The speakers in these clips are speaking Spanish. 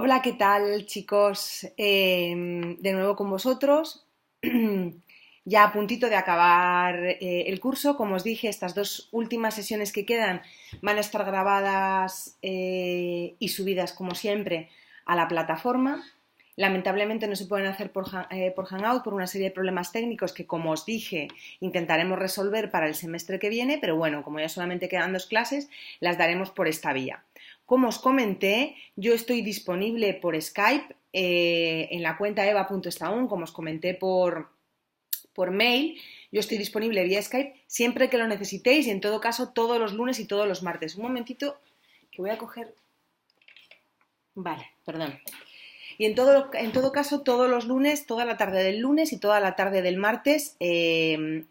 Hola, ¿qué tal, chicos? De nuevo con vosotros. Ya a puntito de acabar el curso. Como os dije, estas dos últimas sesiones que quedan van a estar grabadas y subidas, como siempre, a la plataforma. Lamentablemente no se pueden hacer por Hangout por una serie de problemas técnicos que, como os dije, intentaremos resolver para el semestre que viene, pero bueno, como ya solamente quedan dos clases, las daremos por esta vía. Como os comenté, yo estoy disponible por Skype en la cuenta eva.estaun, como os comenté por mail. Yo estoy disponible vía Skype siempre que lo necesitéis y en todo caso todos los lunes y todos los martes. Un momentito que voy a coger... Vale, perdón. Y en todo caso, todos los lunes, toda la tarde del lunes y toda la tarde del martes,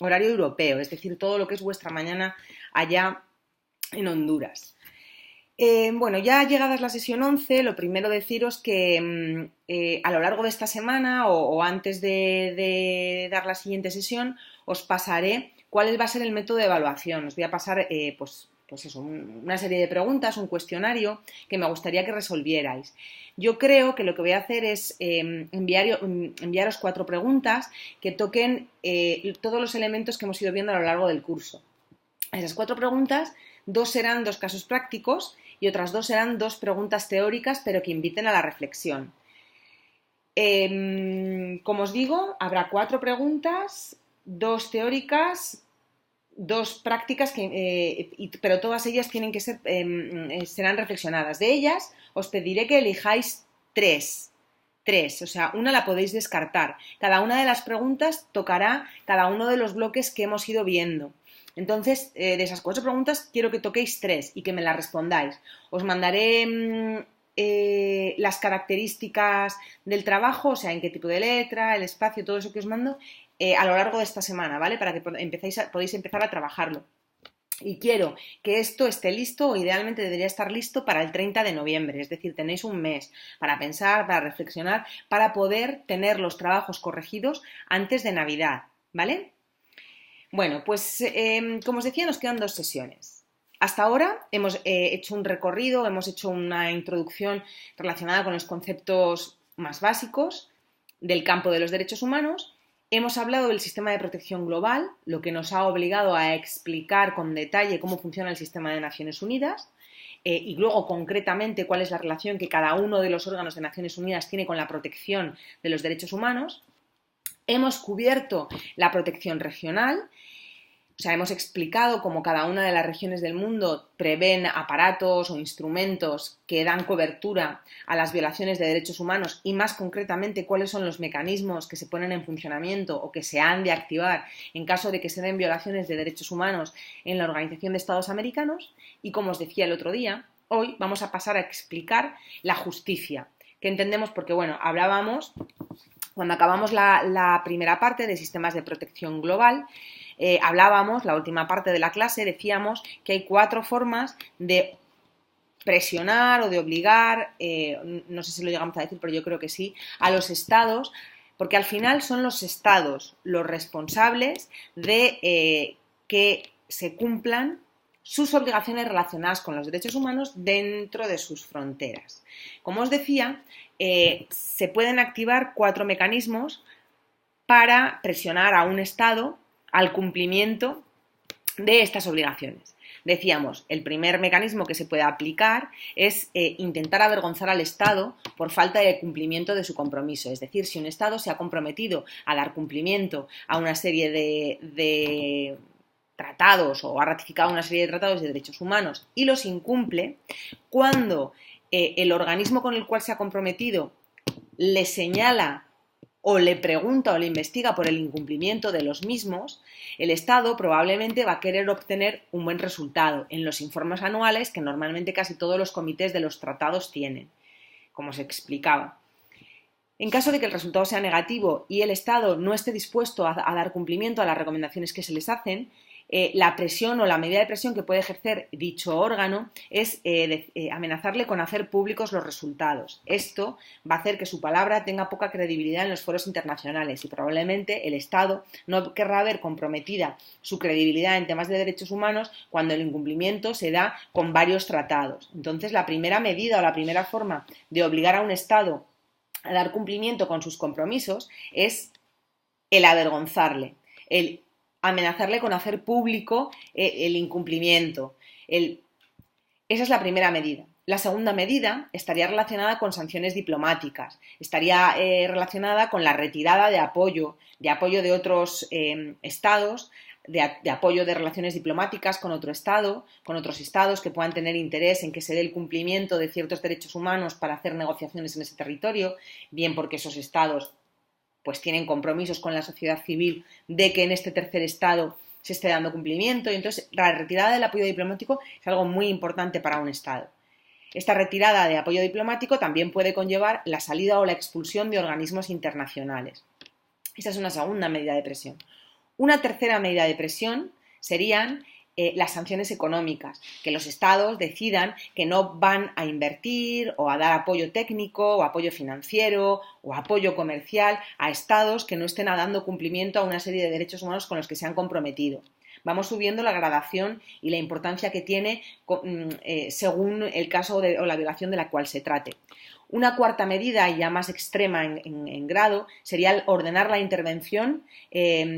horario europeo, es decir, todo lo que es vuestra mañana allá en Honduras. Bueno, ya llegadas la sesión 11, lo primero deciros que a lo largo de esta semana o antes de dar la siguiente sesión os pasaré cuál va a ser el método de evaluación. Os voy a pasar pues eso, una serie de preguntas, un cuestionario que me gustaría que resolvierais. Yo creo que lo que voy a hacer es enviaros 4 preguntas que toquen todos los elementos que hemos ido viendo a lo largo del curso. Esas 4 preguntas, 2 serán 2 casos prácticos y otras 2 serán 2 preguntas teóricas, pero que inviten a la reflexión. Como os digo, habrá 4 preguntas, 2 teóricas, 2 prácticas, pero todas ellas tienen que ser, serán reflexionadas. De ellas, os pediré que elijáis 3. O sea, una la podéis descartar. Cada una de las preguntas tocará cada uno de los bloques que hemos ido viendo. Entonces, de esas 4 preguntas, quiero que toquéis 3 y que me las respondáis. Os mandaré las características del trabajo, o sea, en qué tipo de letra, el espacio, todo eso que os mando, a lo largo de esta semana, ¿vale? Para que podáis empezar a trabajarlo. Y quiero que esto esté listo, o idealmente debería estar listo para el 30 de noviembre, es decir, tenéis un mes para pensar, para reflexionar, para poder tener los trabajos corregidos antes de Navidad, ¿vale? Bueno, pues como os decía, nos quedan 2 sesiones. Hasta ahora hemos hecho un recorrido, hemos hecho una introducción relacionada con los conceptos más básicos del campo de los derechos humanos. Hemos hablado del sistema de protección global, lo que nos ha obligado a explicar con detalle cómo funciona el sistema de Naciones Unidas y luego concretamente cuál es la relación que cada uno de los órganos de Naciones Unidas tiene con la protección de los derechos humanos. Hemos cubierto la protección regional, o sea, hemos explicado cómo cada una de las regiones del mundo prevén aparatos o instrumentos que dan cobertura a las violaciones de derechos humanos y más concretamente cuáles son los mecanismos que se ponen en funcionamiento o que se han de activar en caso de que se den violaciones de derechos humanos en la Organización de Estados Americanos. Y como os decía el otro día, hoy vamos a pasar a explicar la justicia, que entendemos porque, bueno, hablábamos, cuando acabamos la primera parte de sistemas de protección global, hablábamos, la última parte de la clase, decíamos que hay 4 formas de presionar o de obligar, no sé si lo llegamos a decir, pero yo creo que sí, a los estados, porque al final son los estados los responsables de que se cumplan sus obligaciones relacionadas con los derechos humanos dentro de sus fronteras. Como os decía, se pueden activar 4 mecanismos para presionar a un estado al cumplimiento de estas obligaciones. Decíamos, el primer mecanismo que se puede aplicar es intentar avergonzar al Estado por falta de cumplimiento de su compromiso. Es decir, si un Estado se ha comprometido a dar cumplimiento a una serie de tratados o ha ratificado una serie de tratados de derechos humanos y los incumple, cuando el organismo con el cual se ha comprometido le señala o le pregunta o le investiga por el incumplimiento de los mismos, el Estado probablemente va a querer obtener un buen resultado en los informes anuales que normalmente casi todos los comités de los tratados tienen, como se explicaba. En caso de que el resultado sea negativo y el Estado no esté dispuesto a dar cumplimiento a las recomendaciones que se les hacen, la presión o la medida de presión que puede ejercer dicho órgano es amenazarle con hacer públicos los resultados. Esto va a hacer que su palabra tenga poca credibilidad en los foros internacionales y probablemente el Estado no querrá ver comprometida su credibilidad en temas de derechos humanos cuando el incumplimiento se da con varios tratados. Entonces, la primera medida o la primera forma de obligar a un Estado a dar cumplimiento con sus compromisos es el avergonzarle, el amenazarle con hacer público el incumplimiento. Esa es la primera medida. La segunda medida estaría relacionada con sanciones diplomáticas, estaría relacionada con la retirada de apoyo de otros estados, de apoyo de relaciones diplomáticas con otro estado, con otros estados que puedan tener interés en que se dé el cumplimiento de ciertos derechos humanos para hacer negociaciones en ese territorio, bien porque esos estados pues tienen compromisos con la sociedad civil de que en este tercer estado se esté dando cumplimiento, y entonces la retirada del apoyo diplomático es algo muy importante para un estado. Esta retirada de apoyo diplomático también puede conllevar la salida o la expulsión de organismos internacionales. Esa es una segunda medida de presión. Una tercera medida de presión serían las sanciones económicas, que los estados decidan que no van a invertir o a dar apoyo técnico o apoyo financiero o apoyo comercial a estados que no estén dando cumplimiento a una serie de derechos humanos con los que se han comprometido. Vamos subiendo la gradación y la importancia que tiene según el caso o la violación de la cual se trate. Una cuarta medida, y ya más extrema en grado, sería ordenar la intervención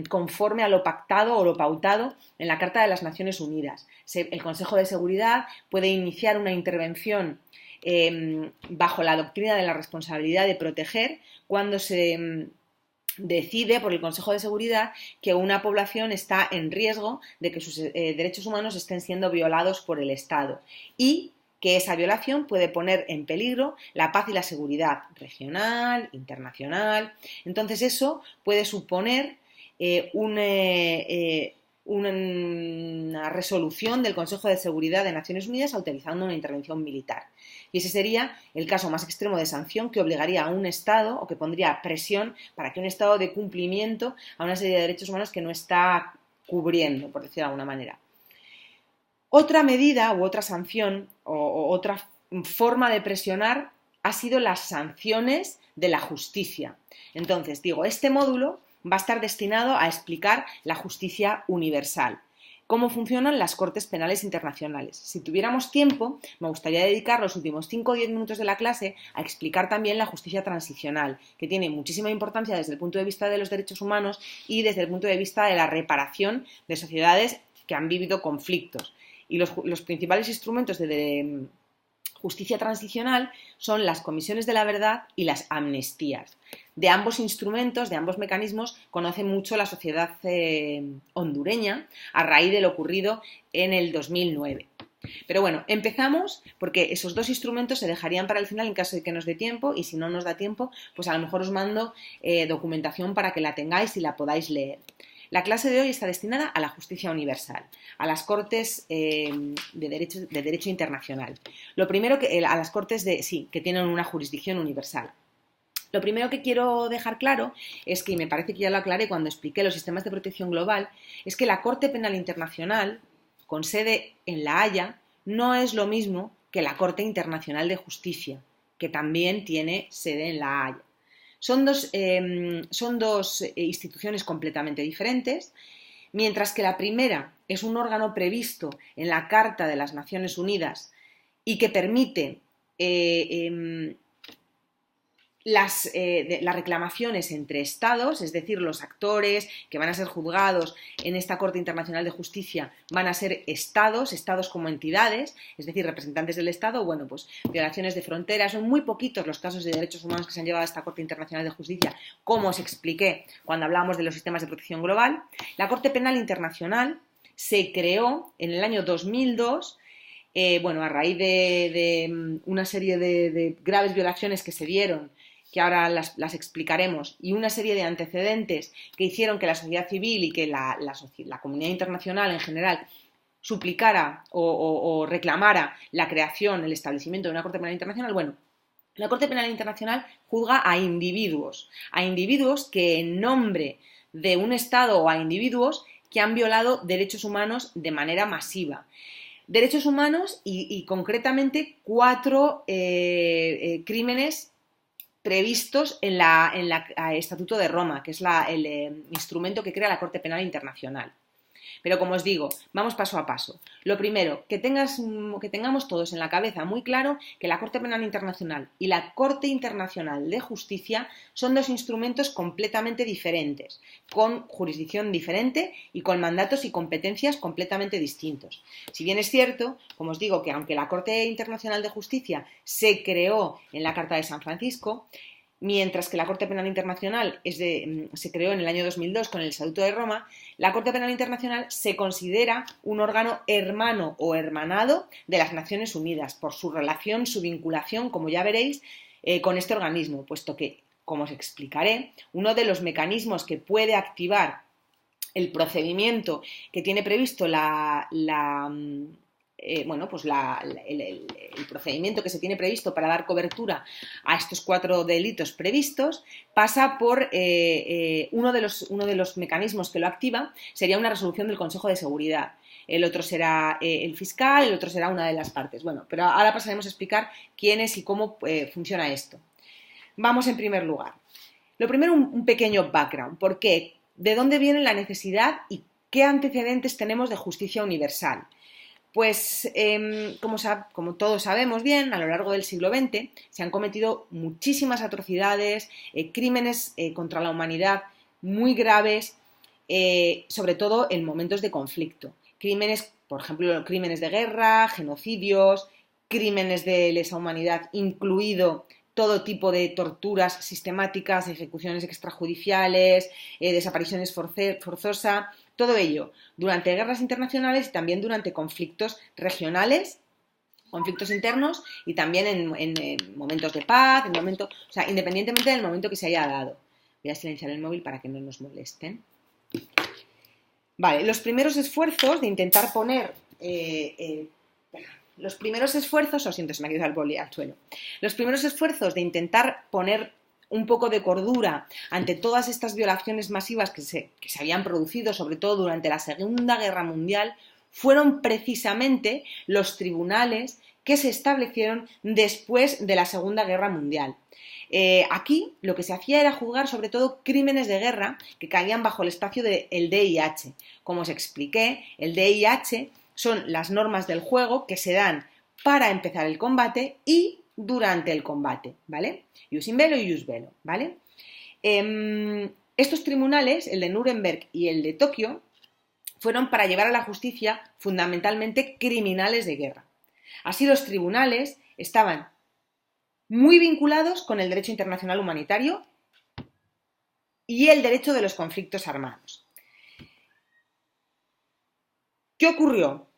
conforme a lo pactado o lo pautado en la Carta de las Naciones Unidas. El Consejo de Seguridad puede iniciar una intervención bajo la doctrina de la responsabilidad de proteger cuando se decide por el Consejo de Seguridad que una población está en riesgo de que sus derechos humanos estén siendo violados por el Estado y que esa violación puede poner en peligro la paz y la seguridad regional, internacional. Entonces eso puede suponer una resolución del Consejo de Seguridad de Naciones Unidas autorizando una intervención militar. Y ese sería el caso más extremo de sanción que obligaría a un Estado o que pondría presión para que un Estado dé cumplimiento a una serie de derechos humanos que no está cubriendo, por decirlo de alguna manera. Otra medida u otra sanción o otra forma de presionar ha sido las sanciones de la justicia. Entonces, este módulo va a estar destinado a explicar la justicia universal, cómo funcionan las Cortes Penales Internacionales. Si tuviéramos tiempo, me gustaría dedicar los últimos 5 o 10 minutos de la clase a explicar también la justicia transicional, que tiene muchísima importancia desde el punto de vista de los derechos humanos y desde el punto de vista de la reparación de sociedades que han vivido conflictos. Y los principales instrumentos de justicia transicional son las comisiones de la verdad y las amnistías. De ambos instrumentos, de ambos mecanismos, conoce mucho la sociedad hondureña a raíz de lo ocurrido en el 2009. Pero bueno, empezamos porque esos dos instrumentos se dejarían para el final en caso de que nos dé tiempo, y si no nos da tiempo, pues a lo mejor os mando documentación para que la tengáis y la podáis leer. La clase de hoy está destinada a la justicia universal, a las Cortes de derecho internacional. Lo primero a las Cortes que tienen una jurisdicción universal. Lo primero que quiero dejar claro es que, y me parece que ya lo aclaré cuando expliqué los sistemas de protección global, es que la Corte Penal Internacional, con sede en La Haya, no es lo mismo que la Corte Internacional de Justicia, que también tiene sede en La Haya. Son dos instituciones completamente diferentes, mientras que la primera es un órgano previsto en la Carta de las Naciones Unidas y que permite las reclamaciones entre estados, es decir, los actores que van a ser juzgados en esta Corte Internacional de Justicia van a ser estados como entidades, es decir, representantes del Estado. Bueno, pues violaciones de fronteras, son muy poquitos los casos de derechos humanos que se han llevado a esta Corte Internacional de Justicia, como os expliqué cuando hablábamos de los sistemas de protección global. La Corte Penal Internacional se creó en el año 2002, a raíz de una serie de graves violaciones que se dieron, que ahora las explicaremos, y una serie de antecedentes que hicieron que la sociedad civil y que la comunidad internacional en general suplicara o reclamara la creación, el establecimiento de una Corte Penal Internacional. Bueno, la Corte Penal Internacional juzga a individuos que en nombre de un Estado o a individuos que han violado derechos humanos de manera masiva. Derechos humanos y concretamente 4 crímenes previstos en el Estatuto de Roma, que es el instrumento que crea la Corte Penal Internacional. Pero como os digo, vamos paso a paso. Lo primero, que tengamos todos en la cabeza muy claro que la Corte Penal Internacional y la Corte Internacional de Justicia son 2 instrumentos completamente diferentes, con jurisdicción diferente y con mandatos y competencias completamente distintos. Si bien es cierto, como os digo, que aunque la Corte Internacional de Justicia se creó en la Carta de San Francisco, mientras que la Corte Penal Internacional se creó en el año 2002 con el Estatuto de Roma, la Corte Penal Internacional se considera un órgano hermano o hermanado de las Naciones Unidas por su relación, su vinculación, como ya veréis, con este organismo, puesto que, como os explicaré, uno de los mecanismos que puede activar el procedimiento que tiene previsto el procedimiento que se tiene previsto para dar cobertura a estos 4 delitos previstos pasa por uno de los mecanismos que lo activa sería una resolución del Consejo de Seguridad. El otro será el fiscal, el otro será una de las partes. Bueno, pero ahora pasaremos a explicar quién es y cómo funciona esto. Vamos en primer lugar. Lo primero, un pequeño background. ¿Por qué? ¿De dónde viene la necesidad y qué antecedentes tenemos de justicia universal? Pues, como todos sabemos bien, a lo largo del siglo XX se han cometido muchísimas atrocidades, crímenes contra la humanidad muy graves, sobre todo en momentos de conflicto. Crímenes, por ejemplo, crímenes de guerra, genocidios, crímenes de lesa humanidad, incluido todo tipo de torturas sistemáticas, ejecuciones extrajudiciales, desapariciones forzosas, todo ello durante guerras internacionales y también durante conflictos regionales, conflictos internos y también en momentos de paz, independientemente del momento que se haya dado. Voy a silenciar el móvil para que no nos molesten. Vale, los primeros esfuerzos de intentar poner... Los primeros esfuerzos de intentar poner un poco de cordura ante todas estas violaciones masivas que se habían producido, sobre todo durante la Segunda Guerra Mundial, fueron precisamente los tribunales que se establecieron después de la Segunda Guerra Mundial. Aquí lo que se hacía era juzgar sobre todo crímenes de guerra que caían bajo el espacio del DIH. Como os expliqué, el DIH son las normas del juego que se dan para empezar el combate y durante el combate, ¿vale? Ius in bello y ius bello, ¿vale? Estos tribunales, el de Nuremberg y el de Tokio, fueron para llevar a la justicia fundamentalmente criminales de guerra. Así los tribunales estaban muy vinculados con el derecho internacional humanitario y el derecho de los conflictos armados. ¿Qué ocurrió?